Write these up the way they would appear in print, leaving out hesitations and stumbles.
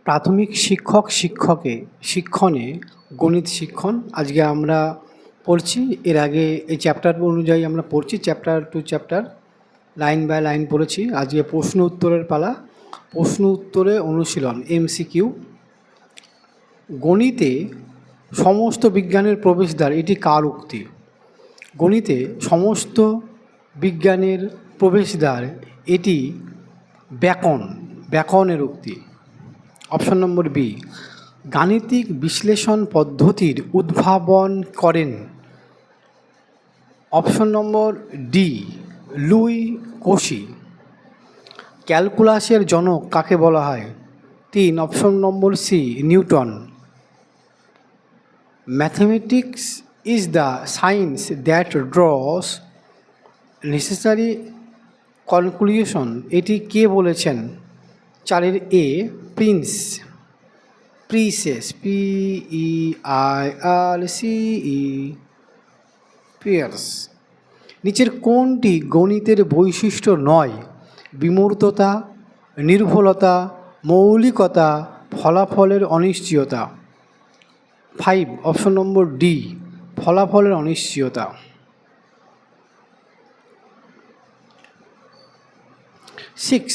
প্রাথমিক শিক্ষণে গণিত শিক্ষণ আজকে আমরা পড়ছি। এর আগে এই চ্যাপ্টার অনুযায়ী আমরা পড়ছি, chapter to chapter line by line পড়েছি। আজকে প্রশ্ন উত্তরের পালা। প্রশ্ন উত্তরে অনুশীলন MCQ। গণিতে সমস্ত বিজ্ঞানের প্রবেশদ্বার, এটি কার উক্তি? গণিতে সমস্ত বিজ্ঞানের প্রবেশদ্বার, এটি ব্যাকরণের উক্তি। অপশন নম্বর বি, গাণিতিক বিশ্লেষণ পদ্ধতির উদ্ভাবন করেন। Option number D, Louis Cauchy. ক্যালকুলাসের জনক কাকে বলা হয়? 3, option number C, Newton. Mathematics is the science that draws necessary conclusion, এটি কে বলেছেন? 4 এ, প্রিসেস, PEIRCE, পিয়ার্স। নিচের কোনটি গণিতের বৈশিষ্ট্য নয়? বিমূর্ততা, নির্ভুলতা, মৌলিকতা, ফলাফলের অনিশ্চয়তা। 5, অপশন নম্বর ডি, ফলাফলের অনিশ্চয়তা। 6,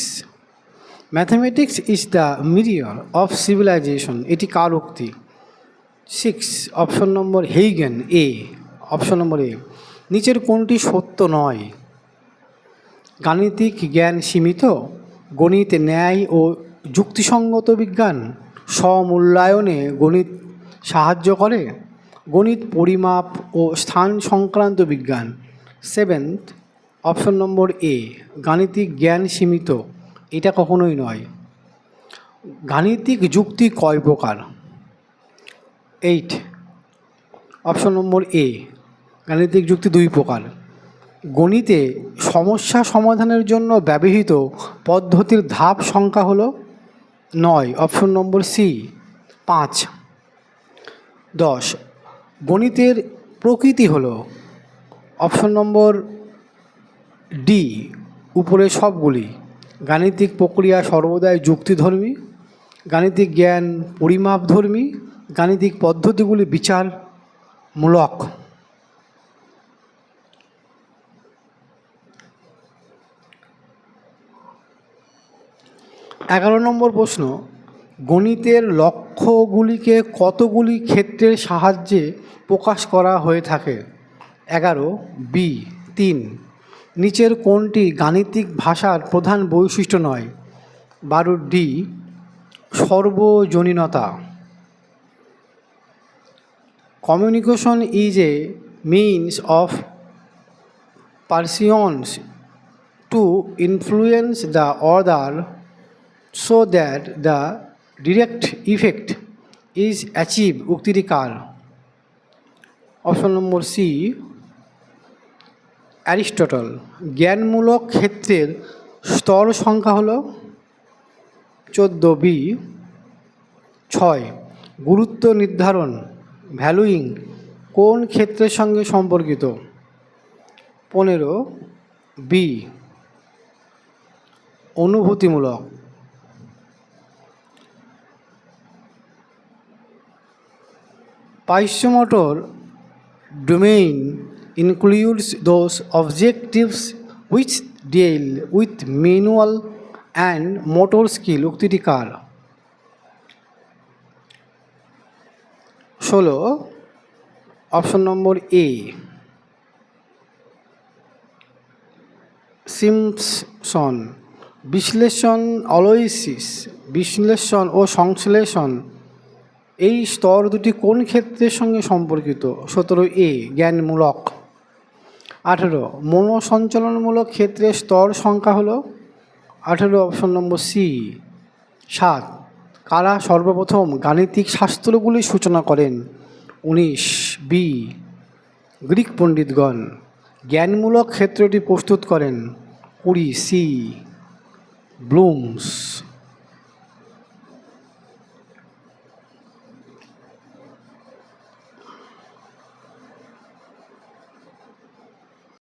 mathematics is the mirror of civilization, এটি কার উক্তি? 6, অপশন নম্বর হেইগেন, এ। অপশন নম্বর এ। নিচের কোনটি সত্য নয়? গাণিতিক জ্ঞান সীমিত, গণিত ন্যায় ও যুক্তিসঙ্গত বিজ্ঞান, স্বমূল্যায়নে গণিত সাহায্য করে, গণিত পরিমাপ ও স্থান সংক্রান্ত বিজ্ঞান। 7th, অপশন নম্বর এ, গাণিতিক জ্ঞান সীমিত, এটা কখনোই নয়। গাণিতিক যুক্তি কয় প্রকার? 8, অপশন নম্বর এ, গাণিতিক যুক্তি 2 প্রকার। গণিতে সমস্যা সমাধানের জন্য ব্যবহৃত পদ্ধতির ধাপ সংখ্যা হল 9, অপশন নম্বর সি, 5। 10, গণিতের প্রকৃতি হল? অপশন নম্বর ডি, উপরে সবগুলি। গাণিতিক প্রক্রিয়া সর্বদাই যুক্তিধর্মী, গাণিতিক জ্ঞান পরিমাপধর্মী, গাণিতিক পদ্ধতিগুলি বিচারমূলক। এগারো নম্বর প্রশ্ন, গণিতের লক্ষ্যগুলিকে কতগুলি ক্ষেত্রের সাহায্যে প্রকাশ করা হয়ে থাকে? 11, বি, 3। নিচের কোনটি গাণিতিক ভাষার প্রধান বৈশিষ্ট্য নয়? 12, ডি, সর্বজনীনতা। Communication is a means of persuasion to influence the other so that the direct effect is achieved, উক্তিটি কার? Option number C, Aristotle. জ্ঞানমূলক ক্ষেত্রের স্তর সংখ্যা হল 14, বি। 6, গুরুত্ব নির্ধারণ, ভ্যালুইং, কোন ক্ষেত্রের সঙ্গে সম্পর্কিত? 15, B, অনুভূতিমূলক। Piezomotor domain includes those objectives which deal with manual and motor skill, উক্তিটি কার? 16, অপশন নম্বর এ, সিম্পসন। বিশ্লেষণ ও সংশ্লেষণ, এই স্তর দুটি কোন ক্ষেত্রের সঙ্গে সম্পর্কিত? 17, এ, জ্ঞানমূলক। 18, মনোসঞ্চালনমূলক ক্ষেত্রের স্তর সংখ্যা হল? 18, অপশন নম্বর সি, 7। কারা সর্বপ্রথম গাণিতিক শাস্ত্রগুলির সূচনা করেন? 19, বি, গ্রিক পণ্ডিতগণ। জ্ঞানমূলক ক্ষেত্রটি প্রস্তুত করেন? 20, সি, ব্লুমস।